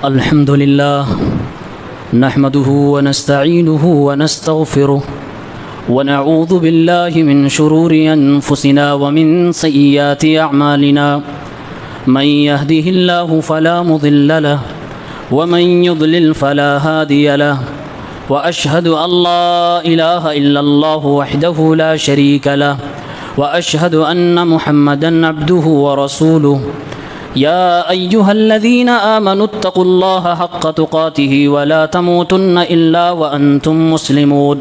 الحمد لله نحمده ونستعينه ونستغفره ونعوذ بالله من شرور أنفسنا ومن سيئات أعمالنا من يهده الله فلا مضل له ومن يضلل فلا هادي له وأشهد أن لا إله إلا الله وحده لا شريك له وأشهد أن محمدًا عبده ورسوله يا أيها الذين آمنوا اتقوا الله حق تقاته ولا تموتن إلا وأنتم مسلمون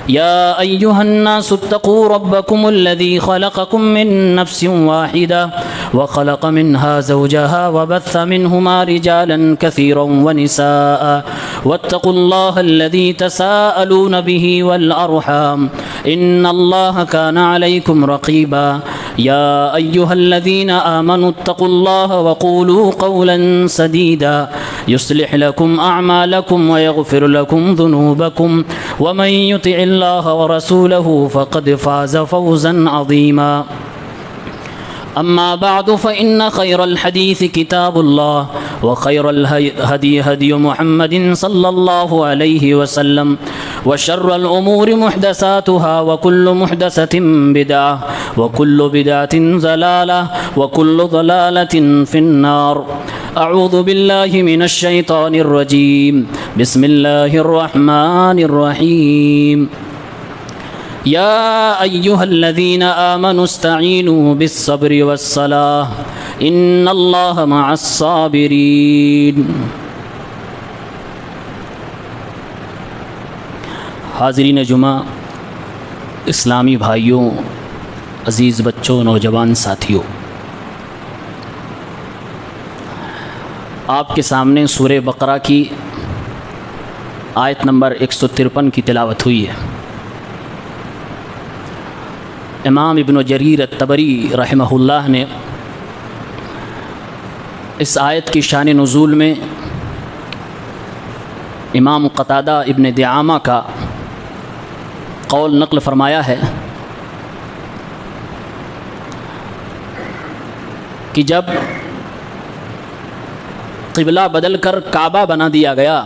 يا أيها الناس اتقوا ربكم الذي خلقكم من نفس واحدة وخلق منها زوجها وبث منهما رجالا كثيرا ونساء واتقوا الله الذي تساءلون به والأرحام إن الله كان عليكم رقيبا يا أيها الذين آمنوا اتقوا الله وقولوا قولا سديدا يصلح لكم أعمالكم ويغفر لكم ذنوبكم ومن يطع الله ورسوله فقد فاز فوزا عظيما أما بعد فإن خير الحديث كتاب الله وخير الهدي هدي محمد صلى الله عليه وسلم وشر الأمور محدثاتها وكل محدثة بدعة وكل بدعة ضلالة وكل ضلالة في النار أعوذ بالله من الشيطان الرجيم بسم الله الرحمن الرحيم يا أيها الذين آمنوا استعينوا بالصبر والصلاة إن الله مع الصابرين۔ حاضرین جمعہ، اسلامی بھائیوں، عزیز بچوں، نوجوان ساتھیوں، آپ کے سامنے سورہ بقرہ کی آیت نمبر 153 کی تلاوت ہوئی ہے۔ امام ابن جریر الطبری رحمہ اللہ نے اس آیت کی شان نزول میں امام قتادہ ابن دعامہ کا قول نقل فرمایا ہے کہ جب قبلہ بدل کر کعبہ بنا دیا گیا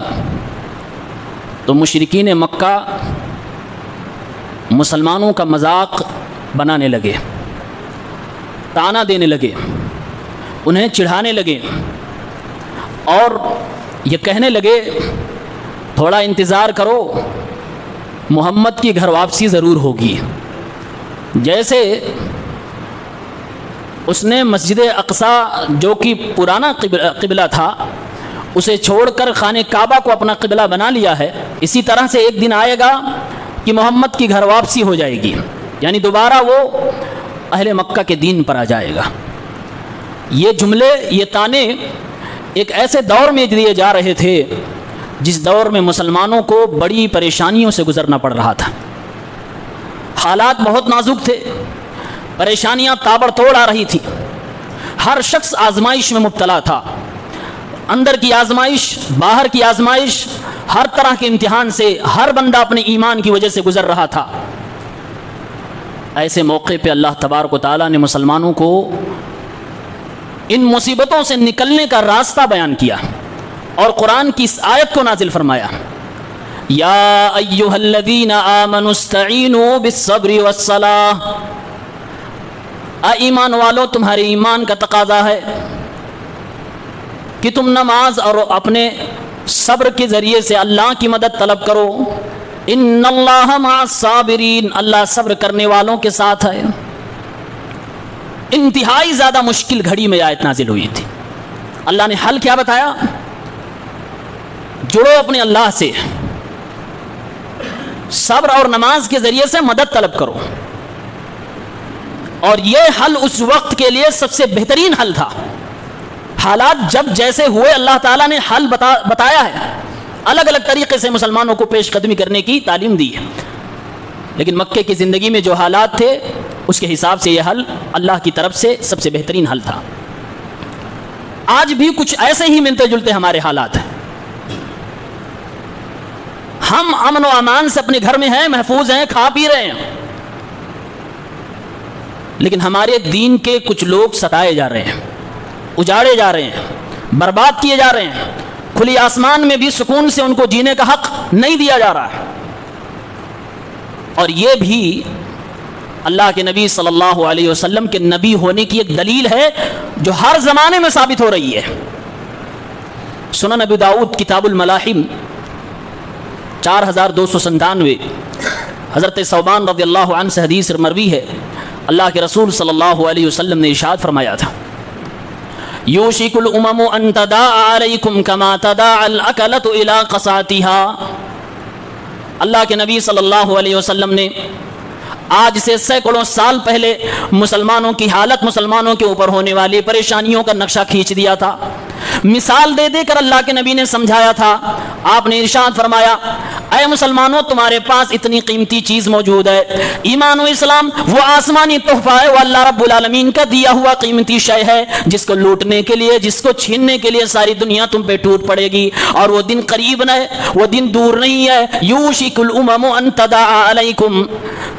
تو مشرکین مکہ مسلمانوں کا مذاق بنانے لگے، طعنہ دینے لگے، انہیں چڑھانے لگے اور یہ کہنے لگے تھوڑا انتظار کرو، محمد کی گھر واپسی ضرور ہوگی۔ جیسے اس نے مسجد اقصیٰ جو کہ پرانا قبلہ تھا اسے چھوڑ کر خانہ کعبہ کو اپنا قبلہ بنا لیا ہے، اسی طرح سے ایک دن آئے گا کہ محمد کی گھر واپسی ہو جائے گی، یعنی دوبارہ وہ اہل مکہ کے دین پر آ جائے گا۔ یہ جملے، یہ طعنے ایک ایسے دور میں دیے جا رہے تھے جس دور میں مسلمانوں کو بڑی پریشانیوں سے گزرنا پڑ رہا تھا، حالات بہت نازک تھے، پریشانیاں تابڑ توڑ آ رہی تھی، ہر شخص آزمائش میں مبتلا تھا، اندر کی آزمائش، باہر کی آزمائش، ہر طرح کے امتحان سے ہر بندہ اپنے ایمان کی وجہ سے گزر رہا تھا۔ ایسے موقع پہ اللہ تبارک و تعالیٰ نے مسلمانوں کو ان مصیبتوں سے نکلنے کا راستہ بیان کیا اور قرآن کی اس آیت کو نازل فرمایا، یا ایھا الذین آمنوا استعینوا بالصبر والصلاۃ، اے ایمان والو، تمہارے ایمان کا تقاضا ہے کہ تم نماز اور اپنے صبر کے ذریعے سے اللہ کی مدد طلب کرو۔ ان اللہ مع الصابرین، اللہ صبر کرنے والوں کے ساتھ ہے۔ انتہائی زیادہ مشکل گھڑی میں آیت نازل ہوئی تھی، اللہ نے حل کیا بتایا؟ جڑو اپنے اللہ سے، صبر اور نماز کے ذریعے سے مدد طلب کرو، اور یہ حل اس وقت کے لیے سب سے بہترین حل تھا۔ حالات جب جیسے ہوئے اللہ تعالیٰ نے حل بتایا ہے، الگ الگ طریقے سے مسلمانوں کو پیش قدمی کرنے کی تعلیم دی ہے، لیکن مکے کی زندگی میں جو حالات تھے اس کے حساب سے یہ حل اللہ کی طرف سے سب سے بہترین حل تھا۔ آج بھی کچھ ایسے ہی ملتے جلتے ہمارے حالات ہیں، ہم امن و امان سے اپنے گھر میں ہیں، محفوظ ہیں، کھا پی رہے ہیں، لیکن ہمارے دین کے کچھ لوگ ستائے جا رہے ہیں، اجاڑے جا رہے ہیں، برباد کیے جا رہے ہیں، کھلی آسمان میں بھی سکون سے ان کو جینے کا حق نہیں دیا جا رہا ہے۔ اور یہ بھی اللہ کے نبی صلی اللہ علیہ وسلم کے نبی ہونے کی ایک دلیل ہے جو ہر زمانے میں ثابت ہو رہی ہے۔ سنن ابی داؤد کتاب الملاحم 4297 حضرت ثوبان رضی اللہ عنہ سے حدیث مروی ہے، اللہ کے رسول صلی اللہ علیہ وسلم نے ارشاد فرمایا تھا، یوشک الامم ان تداعى علیکم کما تداعى الاکلۃ الی قصاتها۔ اللہ کے نبی صلی اللہ علیہ وسلم نے آج سے سینکڑوں سال پہلے مسلمانوں کی حالت، مسلمانوں کے اوپر ہونے والی پریشانیوں کا نقشہ کھینچ دیا تھا۔ مثال دے دے کر اللہ کے نبی نے سمجھایا تھا۔ آپ نے ارشاد فرمایا، اے مسلمانوں، تمہارے پاس اتنی قیمتی چیز موجود ہے، ایمان و اسلام وہ آسمانی تحفہ ہے، وہ اللہ رب العالمین کا دیا ہوا قیمتی شے ہے، جس کو لوٹنے کے لیے، جس کو چھیننے کے لیے ساری دنیا تم پہ ٹوٹ پڑے گی، اور وہ دن قریب نہ ہے، وہ دن دور نہیں ہے۔ یوشک الامم ان تداعى علیکم،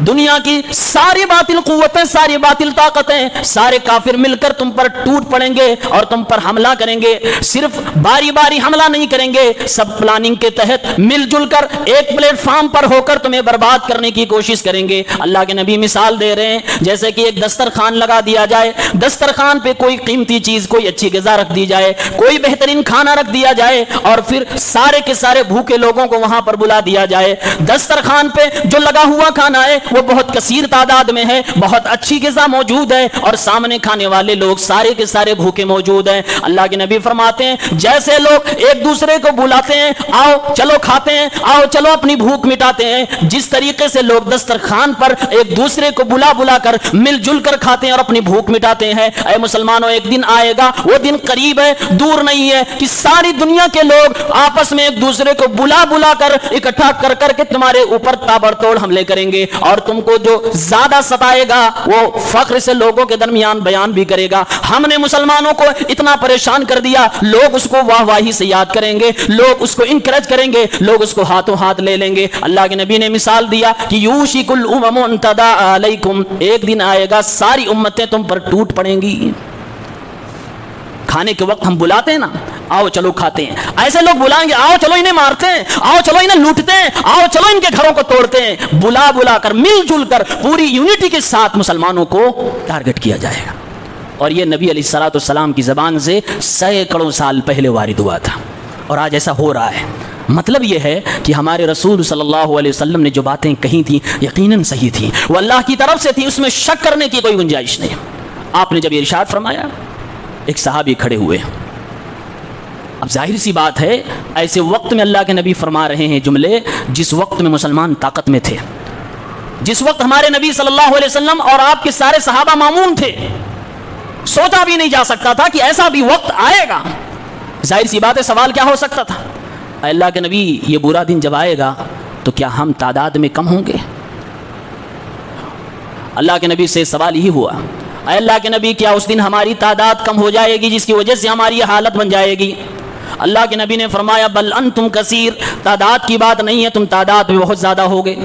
دنیا کی ساری باطل قوتیں، ساری باطل طاقتیں، سارے کافر مل کر تم پر ٹوٹ پڑیں گے اور تم پر حملہ کریں گے۔ صرف باری باری حملہ نہیں کریں گے، سب پلاننگ کے تحت مل جل کر ایک پلیٹ فارم پر ہو کر تمہیں برباد کرنے کی کوشش کریں گے۔ اللہ کے نبی مثال دے رہے ہیں، جیسے کہ ایک دسترخوان لگا دیا جائے، دسترخوان پہ کوئی قیمتی چیز، کوئی اچھی غذا رکھ دی جائے، کوئی بہترین کھانا رکھ دیا جائے، اور پھر سارے کے سارے بھوکے لوگوں کو وہاں پر بلا دیا جائے۔ دسترخوان پہ جو لگا ہوا کھانا ہے وہ بہت کثیر تعداد میں ہے، بہت اچھی غذا موجود ہے، اور سامنے کھانے والے لوگ سارے کے سارے بھوکے موجود ہیں۔ اللہ کے نبی فرماتے ہیں، جیسے لوگ ایک دوسرے کو بلاتے ہیں، آؤ چلو کھاتے ہیں، آؤ چلو اپنی بھوک مٹاتے ہیں، جس طریقے سے لوگ دسترخوان پر ایک دوسرے کو بلا بلا کر مل جل کر کھاتے ہیں اور اپنی بھوک مٹاتے ہیں، اے مسلمانوں، ایک دن آئے گا، وہ دن قریب ہے، دور نہیں ہے، کہ ساری دنیا کے لوگ آپس میں ایک دوسرے کو بلا بلا کر اکٹھا کر کر کے تمہارے اوپر تابڑتوڑ حملے کریں گے، اور تم کو جو زیادہ ستائے گا وہ فخر سے لوگوں کے درمیان بیان بھی کرے گا، ہم نے مسلمانوں کو اتنا پریشان کر دیا، لوگ اس کو واہ واہی سے یاد کریں گے، لوگ اس کو انکریج کریں گے، لوگ اس کو ہاتھوں ہاتھ لے لیں گے۔ اللہ کے نبی نے مثال دیا کہ یوشک الامم ان تداعى علیکم، ایک دن آئے گا ساری امتیں تم پر ٹوٹ پڑیں گی۔ کھانے کے وقت ہم بلاتے ہیں نا، آؤ چلو کھاتے ہیں، ایسے لوگ بلائیں گے، آؤ چلو انہیں مارتے ہیں، آؤ چلو انہیں لوٹتے ہیں، آؤ چلو ان کے گھروں کو توڑتے ہیں، بلا بلا کر مل جل کر پوری یونٹی کے ساتھ مسلمانوں کو ٹارگٹ کیا جائے گا۔ اور یہ نبی علیہ الصلوۃ والسلام کی زبان سے سینکڑوں سال پہلے وارد ہوا تھا، اور آج ایسا ہو رہا ہے۔ مطلب یہ ہے کہ ہمارے رسول صلی اللہ علیہ وسلم نے جو باتیں کہی تھیں یقیناً صحیح تھیں، وہ اللہ کی طرف سے تھیں، اس میں شک کرنے کی کوئی گنجائش نہیں۔ آپ نے جب یہ ارشاد فرمایا، ایک صحابی کھڑے ہوئے، اب ظاہر سی بات ہے ایسے وقت میں اللہ کے نبی فرما رہے ہیں جملے جس وقت میں مسلمان طاقت میں تھے، جس وقت ہمارے نبی صلی اللہ علیہ وسلم اور آپ کے سارے صحابہ معمون تھے، سوچا بھی نہیں جا سکتا تھا کہ ایسا بھی وقت آئے گا۔ ظاہر سی بات ہے سوال کیا ہو سکتا تھا، اے اللہ کے نبی یہ برا دن جب آئے گا تو کیا ہم تعداد میں کم ہوں گے؟ اللہ کے نبی سے سوال یہی ہوا، اے اللہ کے نبی کیا اس دن ہماری تعداد کم ہو جائے گی جس کی وجہ سے ہماری یہ حالت بن جائے گی؟ اللہ کے نبی نے فرمایا، بل انتم کثیر، تعداد کی بات نہیں ہے، تم تعداد میں بہت زیادہ ہوگے۔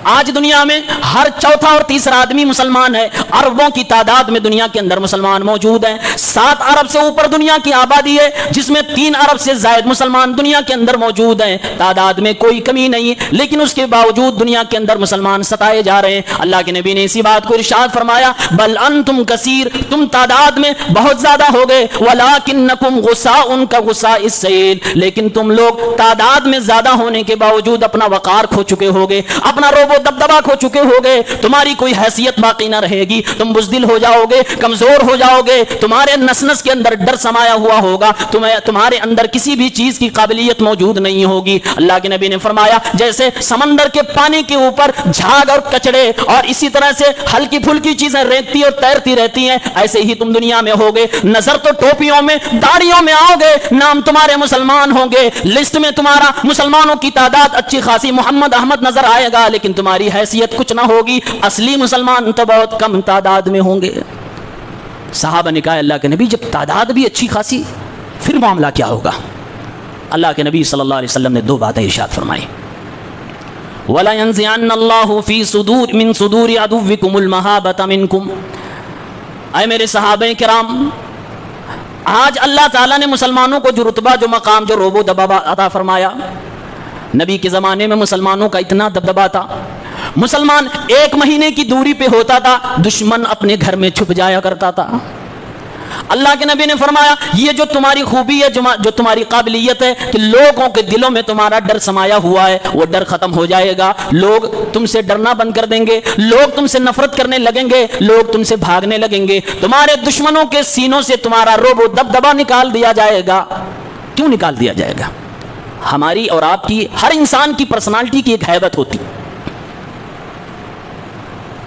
آج دنیا میں ہر چوتھا اور تیسرا آدمی مسلمان ہے، اربوں کی تعداد میں دنیا کے اندر مسلمان موجود ہیں، 7 ارب سے اوپر دنیا کی آبادی ہے جس میں 3 ارب سے زائد مسلمان دنیا کے اندر موجود ہیں، تعداد میں کوئی کمی نہیں، لیکن اس کے باوجود دنیا کے اندر مسلمان ستائے جا رہے ہیں۔ اللہ کے نبی نے اسی بات کو ارشاد فرمایا، بل انتم کثیر، تم تعداد میں بہت زیادہ ہوگے، ولکنکم غثاء کغثاء السیل، لیکن تم لوگ تعداد میں زیادہ ہونے کے باوجود اپنا وقار کھو چکے ہوگے، اپنا روب و دبدبا کھو چکے ہوگے، تمہاری کوئی حیثیت باقی نہ رہے گی، تم بزدل ہو جاؤ گے، کمزور ہو جاؤ گے، تمہارے نس نس کے اندر ڈر سمایا ہوا ہوگا، تمہارے اندر کسی بھی چیز کی قابلیت موجود نہیں ہوگی۔ اللہ کے نبی نے فرمایا، جیسے سمندر کے پانی کے اوپر جھاگ اور کچڑے اور اسی طرح سے ہلکی پھلکی چیزیں ریتتی اور تیرتی رہتی ہیں، ایسے ہی تم دنیا میں ہوگے، نظر تو ٹوپیوں میں داڑھیوں میں آؤ گے، نام تمہارے مسلمان ہوں گے، لسٹ میں تمہارا مسلمانوں کی تعداد اچھی خاصی محمد احمد نظر آئے گا، لیکن تمہاری حیثیت کچھ نہ ہوگی، اصلی مسلمان تو بہت کم تعداد میں ہوں گے۔ صحابہ نے کہا، اللہ کے نبی جب تعداد بھی اچھی خاصی پھر معاملہ کیا ہوگا؟ اللہ کے نبی صلی اللہ علیہ وسلم نے 2 باتیں ارشاد فرمائی، وَلَا يَنزِعَنَّ اللَّهُ فِي صُدُورِ مِن صُدُورِ عَدُوِّكُمُ الْمَهَابَةَ مِنْكُمْ، اے میرے صحابہ کرام، آج اللہ تعالیٰ نے مسلمانوں کو جو رتبہ، جو مقام، جو روب و دبدبہ عطا فرمایا، نبی کے زمانے میں مسلمانوں کا اتنا دبدبہ تھا، مسلمان 1 مہینے کی دوری پہ ہوتا تھا، دشمن اپنے گھر میں چھپ جایا کرتا تھا۔ اللہ کے نبی نے فرمایا یہ جو تمہاری خوبی ہے، جو تمہاری قابلیت ہے کہ لوگوں کے دلوں میں تمہارا ڈر سمایا ہوا ہے، وہ ڈر ختم ہو جائے گا، لوگ تم سے ڈرنا بند کر دیں گے، لوگ تم سے نفرت کرنے لگیں گے، لوگ تم سے بھاگنے لگیں گے، تمہارے دشمنوں کے سینوں سے تمہارا رعب و دبدبہ نکال دیا جائے گا۔ کیوں نکال دیا جائے گا؟ ہماری اور آپ کی، ہر انسان کی پرسنالٹی کی ایک ہیبت ہوتی،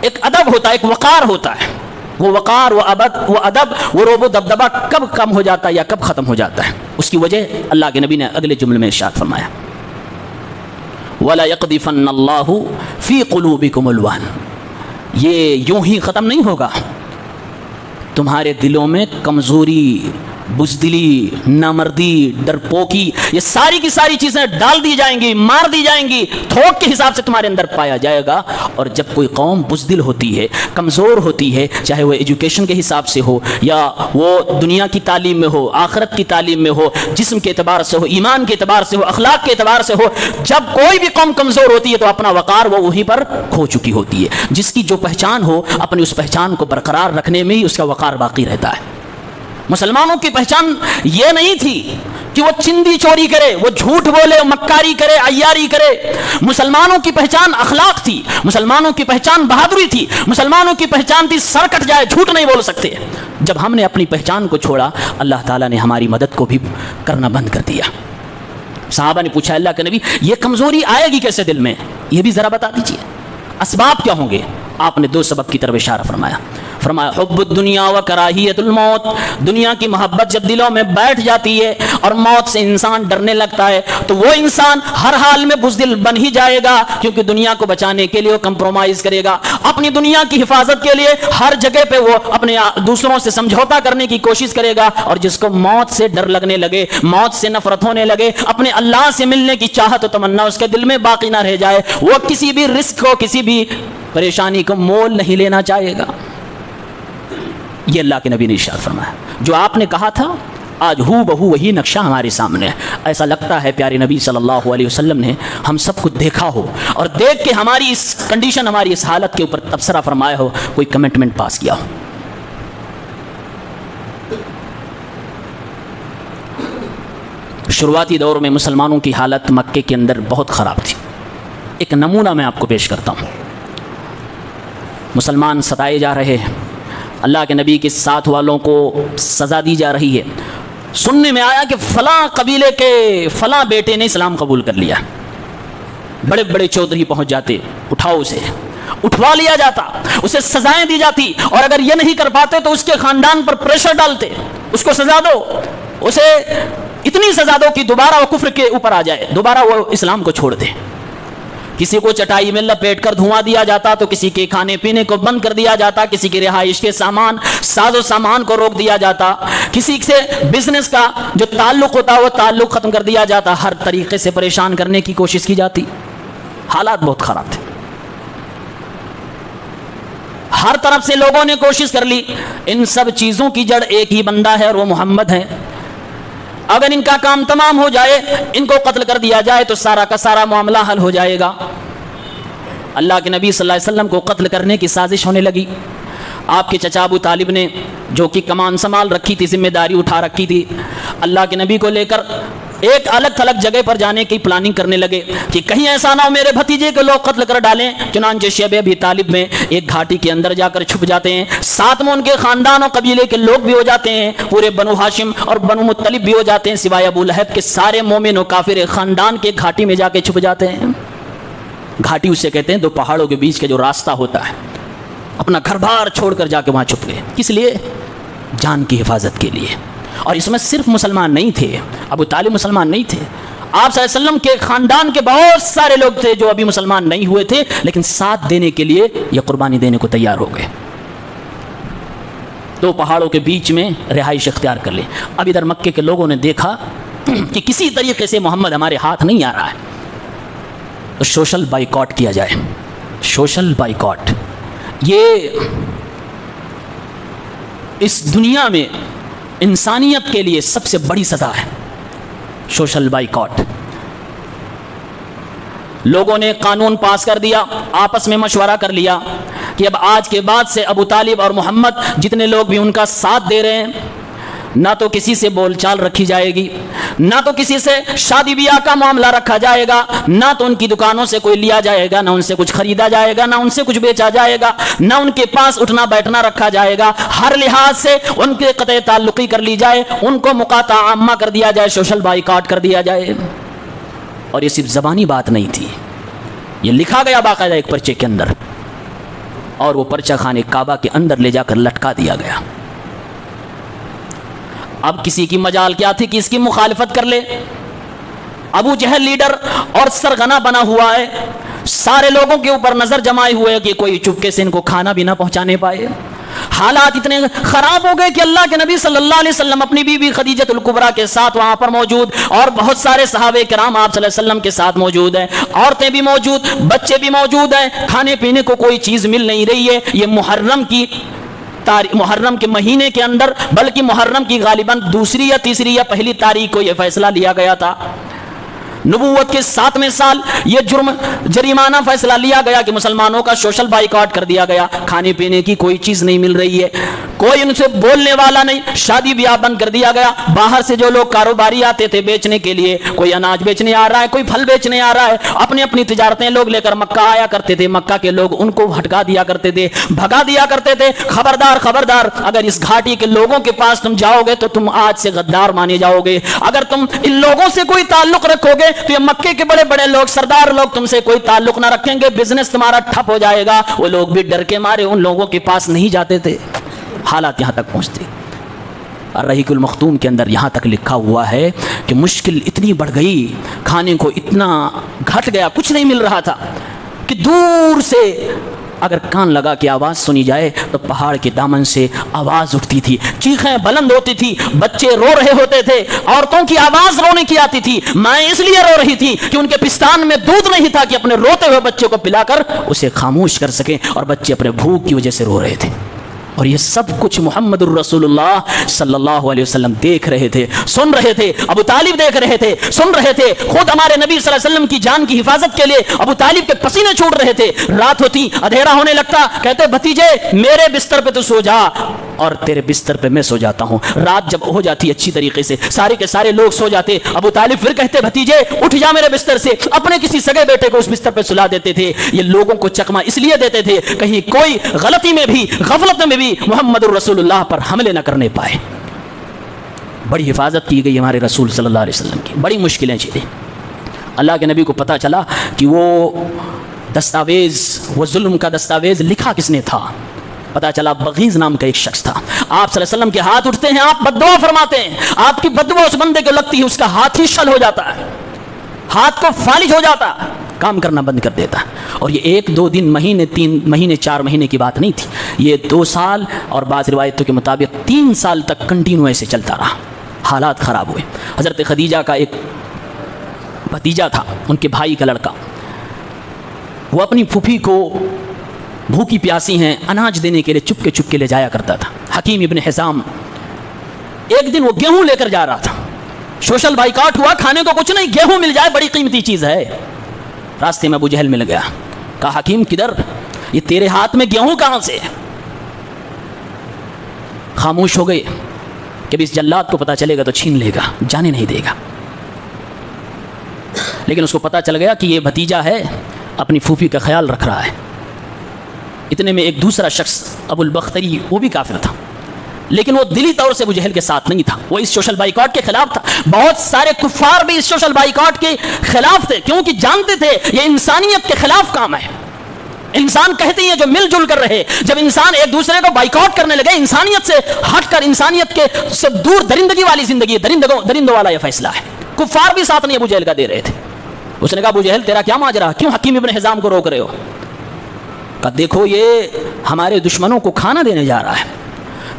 ایک ادب ہوتا ہے، ایک وقار ہوتا ہے۔ وہ وقار، وہ ادب، وہ رعب و دبدبہ کب کم ہو جاتا ہے یا کب ختم ہو جاتا ہے؟ اس کی وجہ اللہ کے نبی نے اگلے جملے میں ارشاد فرمایا وَلَا يَقْذِفَنَّ اللَّهُ فِي قُلُوبِكُمُ الْوَهْنَ، یہ یوں ہی ختم نہیں ہوگا، تمہارے دلوں میں کمزوری، بزدلی، نامردی، ڈرپوکی، یہ ساری کی ساری چیزیں ڈال دی جائیں گی، مار دی جائیں گی، تھوک کے حساب سے تمہارے اندر پایا جائے گا۔ اور جب کوئی قوم بزدل ہوتی ہے، کمزور ہوتی ہے، چاہے وہ ایجوکیشن کے حساب سے ہو یا وہ دنیا کی تعلیم میں ہو، آخرت کی تعلیم میں ہو، جسم کے اعتبار سے ہو، ایمان کے اعتبار سے ہو، اخلاق کے اعتبار سے ہو، جب کوئی بھی قوم کمزور ہوتی ہے تو اپنا وقار وہ وہیں پر کھو چکی ہوتی ہے۔ جس کی جو پہچان ہو، اپنی اس پہچان کو برقرار رکھنے میں ہی اس کا وقار باقی رہتا ہے۔ مسلمانوں کی پہچان یہ نہیں تھی کہ وہ چندی چوری کرے، وہ جھوٹ بولے، مکاری کرے، عیاری کرے۔ مسلمانوں کی پہچان اخلاق تھی، مسلمانوں کی پہچان بہادری تھی، مسلمانوں کی پہچان تھی سر کٹ جائے جھوٹ نہیں بول سکتے۔ جب ہم نے اپنی پہچان کو چھوڑا، اللہ تعالیٰ نے ہماری مدد کو بھی کرنا بند کر دیا۔ صحابہ نے پوچھا اللہ کے نبی یہ کمزوری آئے گی کیسے دل میں؟ یہ بھی ذرا بتا دیجیے، اسباب کیا ہوں گے؟ آپ نے 2 سبب کی طرف اشارہ فرمایا حب الدنیا و کراہیت الموت، دنیا کی محبت جب دلوں میں بیٹھ جاتی ہے اور موت سے انسان ڈرنے لگتا ہے تو وہ انسان ہر حال میں بزدل بن ہی جائے گا، کیونکہ دنیا کو بچانے کے لیے وہ کمپرومائز کرے گا، اپنی دنیا کی حفاظت کے لیے ہر جگہ پہ وہ اپنے دوسروں سے سمجھوتا کرنے کی کوشش کرے گا۔ اور جس کو موت سے ڈر لگنے لگے، موت سے نفرت ہونے لگے، اپنے اللہ سے ملنے کی چاہت و تمنا اس کے دل میں باقی نہ رہ جائے، وہ کسی بھی رسک کو، کسی بھی پریشانی کو مول نہیں لینا چاہے گا۔ یہ اللہ کے نبی نے ارشاد فرمایا۔ جو آپ نے کہا تھا آج ہو بہو وہی نقشہ ہمارے سامنے ہے۔ ایسا لگتا ہے پیارے نبی صلی اللہ علیہ وسلم نے ہم سب کو دیکھا ہو اور دیکھ کے ہماری اس کنڈیشن، ہماری اس حالت کے اوپر تبصرہ فرمایا ہو، کوئی کمنٹمنٹ پاس کیا ہو۔ شروعاتی دور میں مسلمانوں کی حالت مکے کے اندر بہت خراب تھی۔ ایک نمونہ میں آپ کو پیش کرتا ہوں۔ مسلمان ستائے جا رہے ہیں، اللہ کے نبی کے ساتھ والوں کو سزا دی جا رہی ہے۔ سننے میں آیا کہ فلاں قبیلے کے فلاں بیٹے نے اسلام قبول کر لیا، بڑے بڑے چودھری پہنچ جاتے، اٹھاؤ اسے، اٹھوا لیا جاتا، اسے سزائیں دی جاتی، اور اگر یہ نہیں کر پاتے تو اس کے خاندان پر پریشر ڈالتے، اس کو سزا دو، اسے اتنی سزا دو کہ دوبارہ وہ کفر کے اوپر آ جائے، دوبارہ وہ اسلام کو چھوڑ دے۔ کسی کو چٹائی میں لپیٹ کر دھواں دیا جاتا تو کسی کے کھانے پینے کو بند کر دیا جاتا، کسی کی رہائش کے ساز و سامان کو روک دیا جاتا، کسی سے بزنس کا جو تعلق ہوتا وہ تعلق ختم کر دیا جاتا، ہر طریقے سے پریشان کرنے کی کوشش کی جاتی۔ حالات بہت خراب تھے، ہر طرف سے لوگوں نے کوشش کر لی۔ ان سب چیزوں کی جڑ ایک ہی بندہ ہے اور وہ محمد ہے۔ اگر ان کا کام تمام ہو جائے، ان کو قتل کر دیا جائے تو سارا کا سارا معاملہ حل ہو جائے گا۔ اللہ کے نبی صلی اللہ علیہ وسلم کو قتل کرنے کی سازش ہونے لگی۔ آپ کے چچا ابو طالب نے جو کہ کمان سنبھال رکھی تھی، ذمہ داری اٹھا رکھی تھی، اللہ کے نبی کو لے کر ایک الگ تھلگ جگہ پر جانے کی پلاننگ کرنے لگے کہ کہیں ایسا نہ ہو میرے بھتیجے کو لوگ قتل کر ڈالیں۔ چنانچہ شیب ابی طالب میں ایک گھاٹی کے اندر جا کر چھپ جاتے ہیں، ساتھ میں ان کے خاندان اور قبیلے کے لوگ بھی ہو جاتے ہیں، پورے بنو ہاشم اور بنو مطلب بھی ہو جاتے ہیں، سوائے ابو لہب کے سارے مومن و کافر خاندان کے گھاٹی میں جا کے چھپ جاتے ہیں۔ گھاٹی اسے کہتے ہیں 2 پہاڑوں کے بیچ کا جو راستہ ہوتا ہے۔ اپنا گھر بار چھوڑ کر جا کے وہاں چھپ گئے، کس لیے؟ جان کی حفاظت کے لیے۔ اور اس میں صرف مسلمان نہیں تھے، ابو طالب مسلمان نہیں تھے، آپ صلی اللہ علیہ وسلم کے خاندان کے بہت سارے لوگ تھے جو ابھی مسلمان نہیں ہوئے تھے، لیکن ساتھ دینے کے لیے یا قربانی دینے کو تیار ہو گئے۔ 2 پہاڑوں کے بیچ میں رہائش اختیار کر لی۔ اب ادھر مکے کے لوگوں نے دیکھا کہ کسی طریقے سے محمد ہمارے ہاتھ نہیں آ رہا ہے، تو سوشل بائیکاٹ کیا جائے۔ سوشل بائیکاٹ یہ اس دنیا میں انسانیت کے لیے سب سے بڑی سزا ہے سوشل بائیکاٹ۔ لوگوں نے قانون پاس کر دیا، آپس میں مشورہ کر لیا کہ اب آج کے بعد سے ابو طالب اور محمد جتنے لوگ بھی ان کا ساتھ دے رہے ہیں، نہ تو کسی سے بول چال رکھی جائے گی، نہ تو کسی سے شادی بیاہ کا معاملہ رکھا جائے گا، نہ تو ان کی دکانوں سے کوئی لیا جائے گا، نہ ان سے کچھ خریدا جائے گا، نہ ان سے کچھ بیچا جائے گا، نہ ان کے پاس اٹھنا بیٹھنا رکھا جائے گا، ہر لحاظ سے ان کے قطع تعلقی کر لی جائے، ان کو مقاطع عامہ کر دیا جائے، سوشل بائیکاٹ کر دیا جائے۔ اور یہ صرف زبانی بات نہیں تھی، یہ لکھا گیا باقاعدہ ایک پرچے کے اندر، اور وہ پرچہ خانے کعبہ کے اندر لے جا کر لٹکا دیا گیا۔ اب کسی کی مجال کیا تھی کہ اس کی مخالفت کر لے؟ ابو جہل لیڈر اور سرغنہ بنا ہوا ہے، سارے لوگوں کے اوپر نظر جمائے ہوئے کہ کوئی چپکے سے ان کو کھانا بھی نہ پہنچانے پائے۔ حالات اتنے خراب ہو گئے کہ اللہ کے نبی صلی اللہ علیہ وسلم اپنی بیوی خدیجۃ الکبریٰ کے ساتھ وہاں پر موجود، اور بہت سارے صحابہ کرام آپ صلی اللہ علیہ وسلم کے ساتھ موجود ہیں، عورتیں بھی موجود، بچے بھی موجود ہیں، کھانے پینے کو کوئی چیز مل نہیں رہی ہے۔ یہ محرم کے مہینے کے اندر، بلکہ محرم کی غالباً دوسری یا تیسری یا پہلی تاریخ کو یہ فیصلہ لیا گیا تھا۔ نبوت کے 7ویں سال یہ جریمانہ فیصلہ لیا گیا کہ مسلمانوں کا سوشل بائیکاٹ کر دیا گیا، کھانے پینے کی کوئی چیز نہیں مل رہی ہے، کوئی ان سے بولنے والا نہیں، شادی بیاہ بند کر دیا گیا۔ باہر سے جو لوگ کاروباری آتے تھے بیچنے کے لیے، کوئی اناج بیچنے آ رہا ہے، کوئی پھل بیچنے آ رہا ہے، اپنی اپنی تجارتیں لوگ لے کر مکہ آیا کرتے تھے، مکہ کے لوگ ان کو ہٹکا دیا کرتے تھے، بھگا دیا کرتے تھے۔ خبردار خبردار، اگر اس گھاٹی کے لوگوں کے پاس تم جاؤ گے تو تم آج سے غدار مانے جاؤ گے، اگر تم ان لوگوں سے کوئی تعلق رکھو گے تو یہ مکے کے بڑے بڑے لوگ، سردار لوگ تم سے کوئی تعلق نہ رکھیں گے، بزنس تمہارا ٹھپ ہو جائے گا۔ وہ لوگ بھی ڈر کے مارے ان لوگوں کے پاس نہیں جاتے تھے۔ حالات یہاں تک پہنچتے۔ الرحیق المختوم کے اندر یہاں تک لکھا ہوا ہے کہ مشکل اتنی بڑھ گئی، کھانے کو اتنا گھٹ گیا، کچھ نہیں مل رہا تھا کہ دور سے اگر کان لگا کے آواز سنی جائے تو پہاڑ کے دامن سے آواز اٹھتی تھی، چیخیں بلند ہوتی تھی، بچے رو رہے ہوتے تھے، عورتوں کی آواز رونے کی آتی تھی، مائیں اس لیے رو رہی تھی کہ ان کے پستان میں دودھ نہیں تھا کہ اپنے روتے ہوئے بچے کو پلا کر اسے خاموش کر سکیں، اور بچے اپنے بھوک کی وجہ سے رو رہے تھے۔ اور یہ سب کچھ محمد الرسول اللہ صلی اللہ علیہ وسلم دیکھ رہے تھے، سن رہے تھے، ابو طالب دیکھ رہے تھے، سن رہے تھے، خود ہمارے نبی صلی اللہ علیہ وسلم کی جان کی حفاظت کے لیے ابو طالب کے پسینے چھوٹ رہے تھے۔ رات ہوتی، اندھیرا ہونے لگتا، کہتے بھتیجے میرے بستر پہ تو سو جا اور تیرے بستر پہ میں سو جاتا ہوں۔ رات جب ہو جاتی اچھی طریقے سے، سارے کے سارے لوگ سو جاتے، ابو طالب پھر کہتے بھتیجے اٹھ جا میرے بستر سے، اپنے کسی سگے بیٹے کو اس بستر پہ سلا دیتے تھے۔ یہ لوگوں کو چکما اس لیے دیتے تھے کہیں کوئی غلطی میں بھی، غفلت میں بھی محمد الرسول اللہ پر حملے نہ کرنے پائے۔ بڑی حفاظت کی گئی ہمارے رسول صلی اللہ علیہ وسلم کی، بڑی مشکلیں جھیلیں۔ اللہ کے نبی کو پتا چلا کہ وہ دستاویز، وہ ظلم کا دستاویز لکھا کس نے تھا؟ پتا چلا بغیض نام کا ایک شخص تھا۔ آپ صلی اللہ علیہ وسلم کے ہاتھ اٹھتے ہیں، آپ بددعا فرماتے ہیں، آپ کی بددعا اس بندے کو لگتی ہے، اس کا ہاتھ ہی شل ہو جاتا ہے، ہاتھ کو فالج ہو جاتا ہے، کام کرنا بند کر دیتا ہے۔ اور یہ 1 2 دن، مہینے، 3 مہینے، 4 مہینے کی بات نہیں تھی، یہ 2 سال اور بعض روایتوں کے مطابق 3 سال تک کنٹینیو ایسے چلتا رہا۔ حالات خراب ہوئے۔ حضرت خدیجہ کا ایک بھتیجا تھا، ان کے بھائی کا لڑکا، وہ اپنی پھوپھی کو بھوکی پیاسی ہیں اناج دینے کے لیے چپ کے لے جایا کرتا تھا۔ حکیم ابن حزام، ایک دن وہ گیہوں لے کر جا رہا تھا، سوشل بائیکاٹ ہوا، کھانے کو کچھ نہیں، گیہوں مل جائے بڑی قیمتی چیز ہے۔ راستے میں ابو جہل مل گیا، کہا حکیم کدھر؟ یہ تیرے ہاتھ میں گیہوں کہاں سے؟ خاموش ہو گئے کہ اس جلاد کو پتا چلے گا تو چھین لے گا، جانے نہیں دے گا۔ لیکن اس کو پتا چل گیا کہ یہ بھتیجا ہے، اپنی پھوپھی کا خیال رکھ رہا ہے۔ اتنے میں ایک دوسرا شخص ابو البختری، وہ بھی کافر تھا، لیکن وہ دلی طور سے ابو جہل کے ساتھ نہیں تھا، وہ اس سوشل بائیکاٹ کے خلاف تھا۔ بہت سارے کفار بھی اس سوشل بائیکاٹ کے خلاف تھے، کیونکہ جانتے تھے یہ انسانیت کے خلاف کام ہے۔ انسان کہتے ہیں جو مل جل کر رہے، جب انسان ایک دوسرے کو بائیکاٹ کرنے لگے، انسانیت سے ہٹ کر، انسانیت کے سے دور درندگی والی زندگی، درندوں والا یہ فیصلہ ہے۔ کفار بھی ساتھ نہیں ابو جہل کا دے رہے تھے۔ اس نے کہا ابو جہل تیرا کیا ماجرا، کیوں حکیم ابن حزام کو روک رہے ہو؟ کہا دیکھو یہ ہمارے دشمنوں کو کھانا دینے جا رہا ہے۔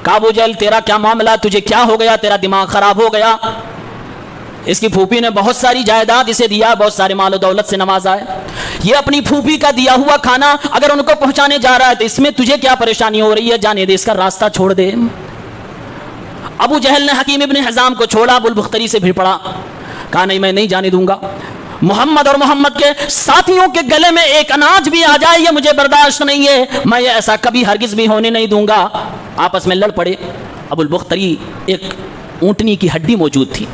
کہا ابو جہل تیرا کیا معاملہ، تجھے کیا ہو گیا، تیرا دماغ خراب ہو گیا؟ اس کی پھوپھی نے بہت ساری جائیداد اسے دیا، بہت سارے مال و دولت سے نوازا ہے، یہ اپنی پھوپھی کا دیا ہوا کھانا اگر ان کو پہنچانے جا رہا ہے تو اس میں تجھے کیا پریشانی ہو رہی ہے؟ جانے دے، اس کا راستہ چھوڑ دے۔ ابو جہل نے حکیم ابن حزام کو چھوڑا، ابو البختری سے بھیڑ پڑا، کہا نہیں میں نہیں جانے دوں گا، محمد اور محمد کے ساتھیوں کے گلے میں ایک اناج بھی آ جائے یہ مجھے برداشت نہیں ہے، میں یہ ایسا کبھی ہرگز بھی ہونے نہیں دوں گا۔ آپس میں لڑ پڑے۔ ابو البختری ایک اونٹنی کی ہڈی موجود تھی،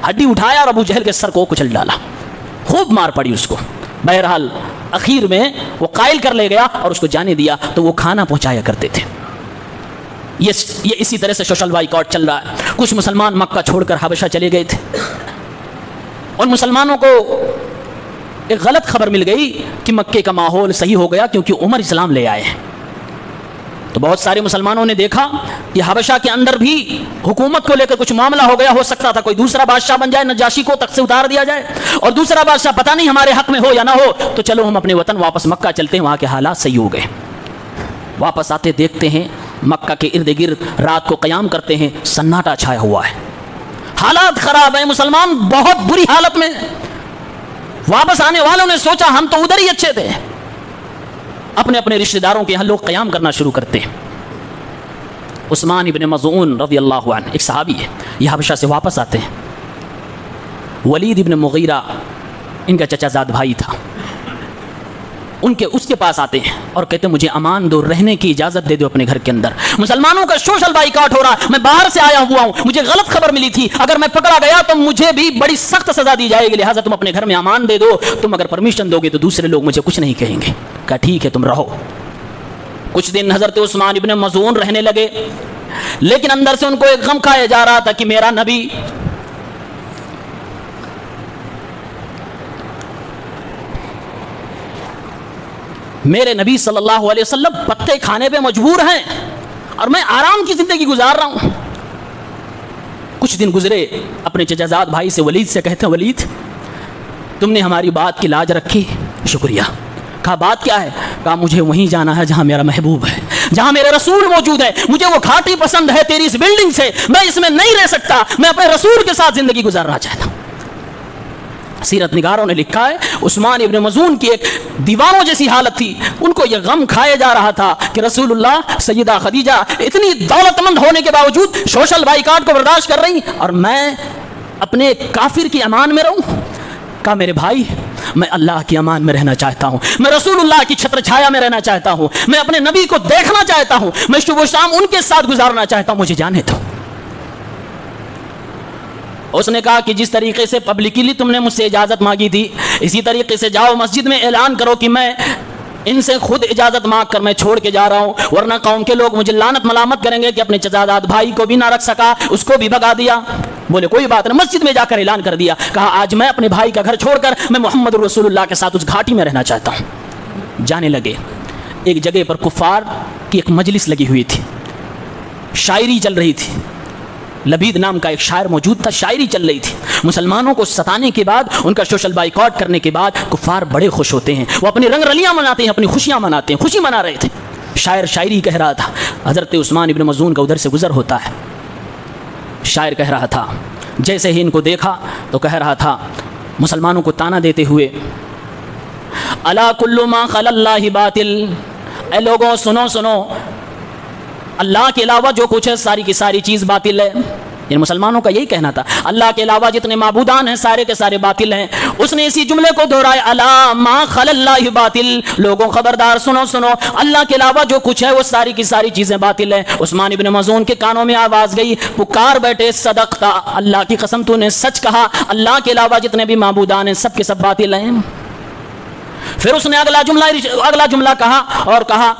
ہڈی اٹھایا اور ابو جہل کے سر کو کچل ڈالا، خوب مار پڑی اس کو۔ بہرحال اخیر میں وہ قائل کر لے گیا اور اس کو جانے دیا، تو وہ کھانا پہنچایا کرتے تھے۔ یہ اسی طرح سے سوشل بائیکاٹ چل رہا ہے۔ کچھ مسلمان مکہ چھوڑ کر حبشہ چلے گئے تھے، اور مسلمانوں کو ایک غلط خبر مل گئی کہ مکے کا ماحول صحیح ہو گیا کیونکہ عمر اسلام لے آئے ہیں۔ تو بہت سارے مسلمانوں نے دیکھا کہ حبشہ کے اندر بھی حکومت کو لے کر کچھ معاملہ ہو گیا، ہو سکتا تھا کوئی دوسرا بادشاہ بن جائے، نجاشی کو تخت سے اتار دیا جائے، اور دوسرا بادشاہ پتہ نہیں ہمارے حق میں ہو یا نہ ہو، تو چلو ہم اپنے وطن واپس مکہ چلتے ہیں، وہاں کے حالات صحیح ہو گئے۔ واپس آتے دیکھتے ہیں مکہ کے ارد گرد رات کو قیام کرتے ہیں، سناٹا چھایا ہوا ہے، حالات خراب ہیں، مسلمان بہت بری حالت میں۔ واپس آنے والوں نے سوچا ہم تو ادھر ہی اچھے تھے، اپنے اپنے رشتہ داروں کے یہاں لوگ قیام کرنا شروع کرتے ہیں۔ عثمان ابن مظعون رضی اللہ عنہ ایک صحابی ہے، یہ حبشہ سے واپس آتے ہیں۔ ولید ابن مغیرہ ان کا چچا زاد بھائی تھا، اس کے پاس آتے ہیں اور کہتے ہیں مجھے امان دو، رہنے کی اجازت دے دو اپنے گھر کے اندر، مسلمانوں کا سوشل بائیکاٹ ہو رہا، میں باہر سے آیا ہوا ہوں، مجھے غلط خبر ملی تھی، اگر میں پکڑا گیا تو مجھے بھی بڑی سخت سزا دی جائے گی، لہٰذا تم اپنے گھر میں امان دے دو، تم اگر پرمیشن دو گے تو دوسرے لوگ مجھے کچھ نہیں کہیں گے۔ کہا ٹھیک ہے تم رہو۔ کچھ دن حضرت عثمان ابن مظعون رہنے لگے، لیکن اندر سے ان کو ایک غم کھایا جا رہا تھا کہ میرا نبی میرے نبی صلی اللہ علیہ وسلم پتے کھانے پہ مجبور ہیں اور میں آرام کی زندگی گزار رہا ہوں۔ کچھ دن گزرے، اپنے چچا زاد بھائی سے ولید سے کہتے ہیں ولید تم نے ہماری بات کی لاج رکھی، شکریہ۔ کہا بات کیا ہے؟ کہا مجھے وہیں جانا ہے جہاں میرا محبوب ہے، جہاں میرے رسول موجود ہے، مجھے وہ گھاٹی پسند ہے تیری اس بلڈنگ سے، میں اس میں نہیں رہ سکتا، میں اپنے رسول کے ساتھ زندگی گزارنا چاہتا ہوں۔ سیرت نگاروں نے لکھا ہے عثمان ابن مظعون کی ایک دیوانوں جیسی حالت تھی، ان کو یہ غم کھایا جا رہا تھا کہ رسول اللہ سیدہ خدیجہ اتنی دولت مند ہونے کے باوجود سوشل بائیکاٹ کو برداشت کر رہی اور میں اپنے کافر کی امان میں رہوں۔ کہا میرے بھائی میں اللہ کی امان میں رہنا چاہتا ہوں، میں رسول اللہ کی چھتر چھایا میں رہنا چاہتا ہوں، میں اپنے نبی کو دیکھنا چاہتا ہوں، میں صبح و شام ان کے ساتھ گزارنا چاہتا ہوں، مجھے جانے دو۔ اس نے کہا کہ جس طریقے سے پبلکلی تم نے مجھ سے اجازت مانگی تھی، اسی طریقے سے جاؤ مسجد میں اعلان کرو کہ میں ان سے خود اجازت مانگ کر میں چھوڑ کے جا رہا ہوں، ورنہ قوم کے لوگ مجھے لعنت ملامت کریں گے کہ اپنے چچازاد بھائی کو بھی نہ رکھ سکا، اس کو بھی بھگا دیا۔ بولے کوئی بات نہیں، مسجد میں جا کر اعلان کر دیا۔ کہا آج میں اپنے بھائی کا گھر چھوڑ کر میں محمد رسول اللہ کے ساتھ اس گھاٹی میں رہنا چاہتا ہوں۔ جانے لگے، ایک جگہ پر کفار کی ایک مجلس لگی ہوئی تھی، شاعری چل رہی تھی، لبید نام کا ایک شاعر موجود تھا، شاعری چل رہی تھی۔ مسلمانوں کو ستانے کے بعد، ان کا سوشل بائیکاٹ کرنے کے بعد کفار بڑے خوش ہوتے ہیں، وہ اپنی رنگ رلیاں مناتے ہیں، اپنی خوشیاں مناتے ہیں، خوشی منا رہے تھے۔ شاعر شاعری کہہ رہا تھا، حضرت عثمان ابن مظعون کا ادھر سے گزر ہوتا ہے، شاعر کہہ رہا تھا، جیسے ہی ان کو دیکھا تو کہہ رہا تھا مسلمانوں کو تانا دیتے ہوئے، الا کل ما خلا اللہ باطل، اے لوگوں سنو سنو، اللہ کے علاوہ جو کچھ ہے ساری کی ساری چیز باطل ہے۔ یعنی مسلمانوں کا یہی کہنا تھا، اللہ کے علاوہ جتنے معبودان ہیں سارے کے سارے باطل ہیں۔ اس نے اسی جملے کو دہرایا، الا ما خل اللہ باطل، لوگوں خبردار سنو سنو، اللہ کے علاوہ جو کچھ ہے وہ ساری کی ساری چیزیں باطل ہیں۔ عثمان ابن مظعون کے کانوں میں آواز گئی، پکار بیٹھے صدقتا، اللہ کی قسم تو نے سچ کہا، اللہ کے علاوہ جتنے بھی معبودان ہیں سب کے سب باطل ہیں۔ پھر اس نے اگلا جملہ کہا اور کہا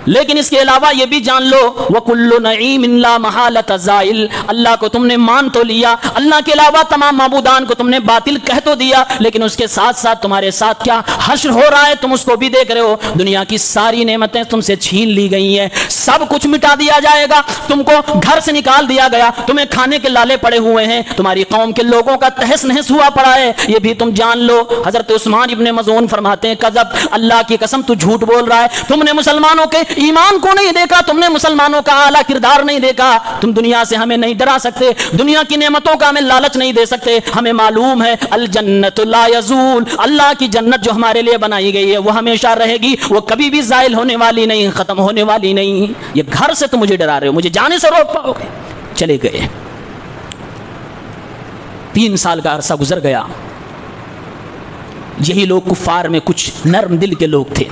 لیکن اس کے علاوہ یہ بھی جان لو، وَكُلُّ نَعِيمٍ لَا مَحَالَةَ زَائِلٍ، اللہ کو تم نے مان تو لیا، اللہ کے علاوہ تمام معبودان کو تم نے باطل کہہ تو دیا، لیکن اس کے ساتھ ساتھ تمہارے ساتھ کیا حشر ہو رہا ہے تم اس کو بھی دیکھ رہے ہو، دنیا کی ساری نعمتیں تم سے چھین لی گئی ہیں، سب کچھ مٹا دیا جائے گا، تم کو گھر سے نکال دیا گیا، تمہیں کھانے کے لالے پڑے ہوئے ہیں، تمہاری قوم کے لوگوں کا تہس نہس ہوا پڑا ہے، یہ بھی تم جان لو۔ حضرت عثمان ابن مظعون فرماتے ہیں کذب، اللہ کی قسم تو جھوٹ بول رہا ہے، تم نے مسلمانوں کے ایمان کو نہیں دیکھا، تم نے مسلمانوں کا اعلیٰ کردار نہیں دیکھا، تم دنیا سے ہمیں نہیں ڈرا سکتے، دنیا کی نعمتوں کا ہمیں لالچ نہیں دے سکتے، ہمیں معلوم ہے الجنت لا یزول، اللہ کی جنت جو ہمارے لیے بنائی گئی ہے وہ ہمیشہ رہے گی، وہ کبھی بھی زائل ہونے والی نہیں، ختم ہونے والی نہیں، یہ گھر سے تم مجھے ڈرا رہے ہو، مجھے جانے سے روک پاؤ گے؟ چلے گئے. 3 سال کا عرصہ گزر گیا. یہی لوگ کفار میں کچھ نرم دل کے لوگ تھے,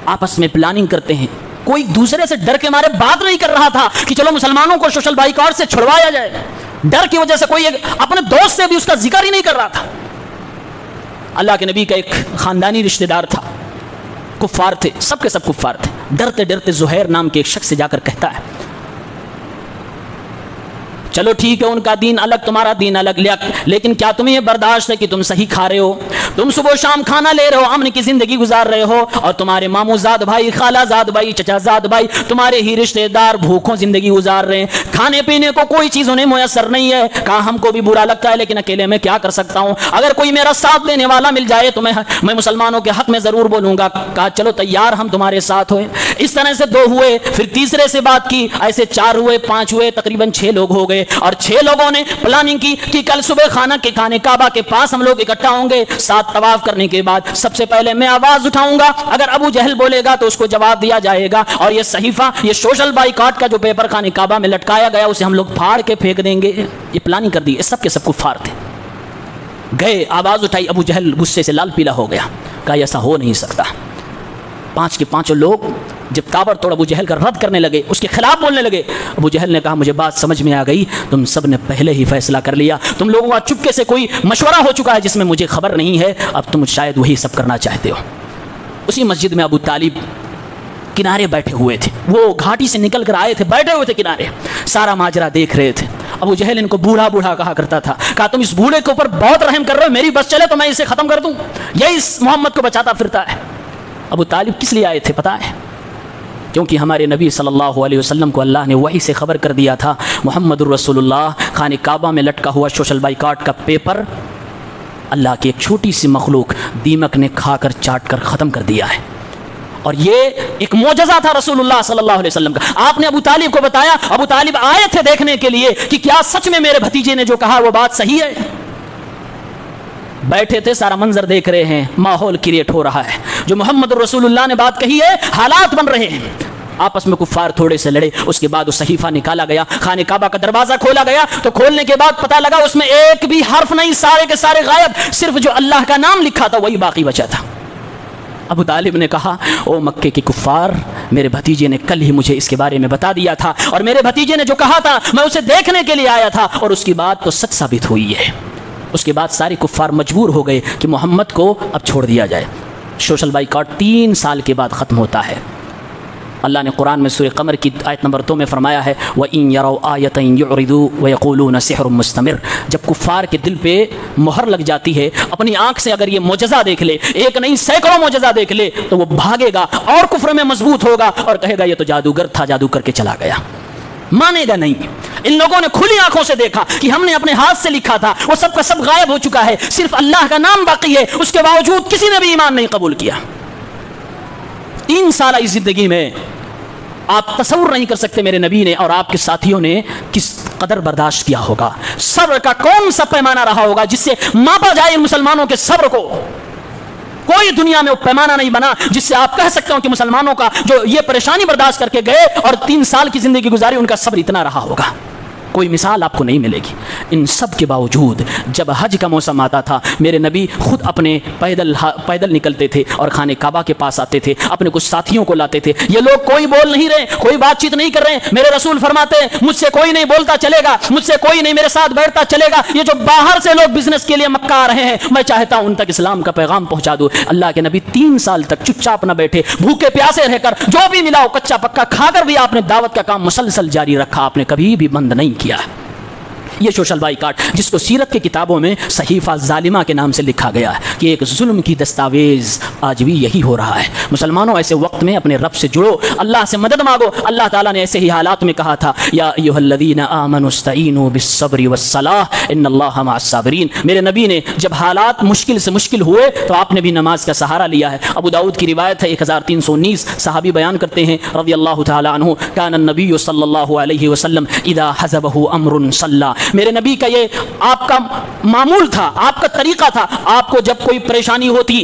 آپس میں پلاننگ کرتے ہیں. کوئی دوسرے سے ڈر کے مارے بات نہیں کر رہا تھا کہ چلو مسلمانوں کو سوشل بائیکاٹ سے چھڑوایا جائے. ڈر کی وجہ سے کوئی اپنے دوست سے بھی اس کا ذکر ہی نہیں کر رہا تھا. اللہ کے نبی کا ایک خاندانی رشتہ دار تھا, کفار تھے, سب کے سب کفار تھے. ڈرتے ڈرتے زہیر نام کے ایک شخص سے جا کر کہتا ہے چلو ٹھیک ہے ان کا دین الگ تمہارا دین الگ, لیکن کیا تمہیں یہ برداشت ہے کہ تم صحیح کھا رہے ہو, تم صبح و شام کھانا لے رہے ہو, امن کی زندگی گزار رہے ہو, اور تمہارے ماموں زاد بھائی, خالہ زاد بھائی, چچا زاد بھائی, تمہارے ہی رشتہ دار بھوکوں زندگی گزار رہے ہیں, کھانے پینے کو کوئی چیز انہیں میسر نہیں ہے. کہا ہم کو بھی برا لگتا ہے لیکن اکیلے میں کیا کر سکتا ہوں, اگر کوئی میرا ساتھ دینے والا مل جائے تو میں مسلمانوں کے حق میں ضرور بولوں گا. کہا چلو تیار, ہم تمہارے ساتھ ہوئے. اس طرح سے 2 ہوئے, پھر تیسرے سے بات کی, ایسے 4 ہوئے, 5 ہوئے, تقریباً 6 لوگ ہو گئے. اور 6 لوگوں نے پلاننگ کی کہ کل صبح خانے کعبہ کے پاس ہم لوگ اکٹھا ہوں گے. 7 طواف کرنے کے بعد سب سے پہلے میں آواز اٹھاؤں گا, اگر ابو جہل بولے گا تو اس کو جواب دیا جائے گا, اور یہ صحیفہ, یہ سوشل بائیکاٹ کا جو پیپر خانے کعبہ میں لٹکایا گیا اسے ہم لوگ پھاڑ کے پھینک دیں گے. یہ پلاننگ کر دی. سب کے سب کفار تھے. گئے, آواز اٹھائی, ابو جہل غصے سے لال پیلا ہو گیا. کہا ایسا ہو نہیں سکتا. 5 کے 5 لوگ جب تابڑ توڑ ابو جہل کا رد کرنے لگے, اس کے خلاف بولنے لگے, ابو جہل نے کہا مجھے بات سمجھ میں آ گئی, تم سب نے پہلے ہی فیصلہ کر لیا, تم لوگوں کا چپکے سے کوئی مشورہ ہو چکا ہے جس میں مجھے خبر نہیں ہے, اب تم شاید وہی سب کرنا چاہتے ہو. اسی مسجد میں ابو طالب کنارے بیٹھے ہوئے تھے, وہ گھاٹی سے نکل کر آئے تھے, بیٹھے ہوئے تھے کنارے, سارا ماجرا دیکھ رہے تھے. ابو جہل ان کو بوڑھا بوڑھا کہا کرتا تھا. کہا تم اس بوڑھے کے اوپر بہت رحم کر رہے ہو, میری بس چلے تو میں اسے ختم کر دوں, یہی اس محمد کو بچاتا پھرتا ہے. ابو طالب کس لیے آئے تھے پتہ ہے؟ کیونکہ ہمارے نبی صلی اللہ علیہ وسلم کو اللہ نے وحی سے خبر کر دیا تھا محمد الرسول اللہ خانہ کعبہ میں لٹکا ہوا سوشل بائیکاٹ کا پیپر اللہ کی ایک چھوٹی سی مخلوق دیمک نے کھا کر چاٹ کر ختم کر دیا ہے. اور یہ ایک معجزہ تھا رسول اللہ صلی اللہ علیہ وسلم کا. آپ نے ابو طالب کو بتایا, ابو طالب آئے تھے دیکھنے کے لیے کہ کیا سچ میں میرے بھتیجے نے جو کہا وہ بات صحیح ہے. بیٹھے تھے, سارا منظر دیکھ رہے ہیں, ماحول کریٹ ہو رہا ہے, جو محمد رسول اللہ نے بات کہی ہے حالات بن رہے ہیں. آپس میں کفار تھوڑے سے لڑے, اس کے بعد وہ صحیفہ نکالا گیا, خانہ کعبہ کا دروازہ کھولا گیا, تو کھولنے کے بعد پتہ لگا اس میں ایک بھی حرف نہیں, سارے کے سارے غائب, صرف جو اللہ کا نام لکھا تھا وہی باقی بچا تھا. ابو طالب نے کہا او مکے کے کفار, میرے بھتیجے نے کل ہی مجھے اس کے بارے میں بتا دیا تھا, اور میرے بھتیجے نے جو کہا تھا میں اسے دیکھنے کے لیے آیا تھا, اور اس کی بات تو سچ ثابت ہوئی ہے. اس کے بعد سارے کفار مجبور ہو گئے کہ محمد کو اب چھوڑ دیا جائے. سوشل بائیکاٹ 3 سال کے بعد ختم ہوتا ہے. اللہ نے قرآن میں سورہ قمر کی آیت نمبر 2 میں فرمایا ہے وَإِن يَرَوْا آيَةً يُعْرِضُوا وَيَقُولُونَ سِحْرٌ مُسْتَمِرٌ. جب کفار کے دل پہ مہر لگ جاتی ہے, اپنی آنکھ سے اگر یہ معجزہ دیکھ لے, ایک نہیں سینکڑوں معجزہ دیکھ لے, تو وہ بھاگے گا اور کفر میں مضبوط ہوگا اور کہے گا یہ تو جادوگر تھا, جادو کر کے چلا گیا. مانے گا نہیں. ان لوگوں نے کھلی آنکھوں سے دیکھا کہ ہم نے اپنے ہاتھ سے لکھا تھا, وہ سب کا سب غائب ہو چکا ہے, صرف اللہ کا نام باقی ہے, اس کے باوجود کسی نے بھی ایمان نہیں قبول کیا. 3 سالہ اس زندگی میں آپ تصور نہیں کر سکتے میرے نبی نے اور آپ کے ساتھیوں نے کس قدر برداشت کیا ہوگا. صبر کا کون سا پیمانہ رہا ہوگا جس سے ماپا جائے مسلمانوں کے صبر کو. کوئی دنیا میں وہ پیمانہ نہیں بنا جس سے آپ کہہ سکتے ہو کہ مسلمانوں کا جو یہ پریشانی برداشت کر کے گئے اور 3 سال کی زندگی گزاری, ان کا صبر اتنا رہا ہوگا. کوئی مثال آپ کو نہیں ملے گی. ان سب کے باوجود جب حج کا موسم آتا تھا, میرے نبی خود اپنے پیدل نکلتے تھے اور خانہ کعبہ کے پاس آتے تھے, اپنے کچھ ساتھیوں کو لاتے تھے. یہ لوگ کوئی بول نہیں رہے, کوئی بات چیت نہیں کر رہے. میرے رسول فرماتے ہیں مجھ سے کوئی نہیں بولتا چلے گا, مجھ سے کوئی نہیں میرے ساتھ بیٹھتا چلے گا. یہ جو باہر سے لوگ بزنس کے لیے مکہ آ رہے ہیں, میں چاہتا ہوں ان تک اسلام کا پیغام پہنچا دوں. اللہ کے نبی 3 سال تک چپ چاپ نہ بیٹھے, بھوکے پیاسے رہ کر جو بھی ملا وہ کچا پکا کھا کر بھی آپ نے دعوت کا کام مسلسل جاری رکھا, آپ نے کبھی بھی بند نہیں کیا. یہ سوشل بائیکاٹ جس کو سیرت کی کتابوں میں صحیفہ ظالمہ کے نام سے لکھا گیا ہے کہ ایک ظلم کی دستاویز, آج بھی یہی ہو رہا ہے. مسلمانوں ایسے وقت میں اپنے رب سے جڑو, اللہ سے مدد مانگو. اللہ تعالیٰ نے ایسے ہی حالات میں کہا تھا یا ایھا الذین آمنوا استعینوا بالصبر والصلاۃ ان اللہ مع الصابرین. میرے نبی نے جب حالات مشکل سے مشکل ہوئے تو آپ نے بھی نماز کا سہارا لیا ہے. ابو داؤد کی روایت ہے 1319, صحابی بیان کرتے ہیں رضی اللہ تعالیٰ عنہ کان النبی صلی اللہ علیہ وسلم اذا حزبہ امر صلی. میرے نبی کا یہ آپ کا معمول تھا, آپ کا طریقہ تھا. آپ کو جب کوئی پریشانی ہوتی,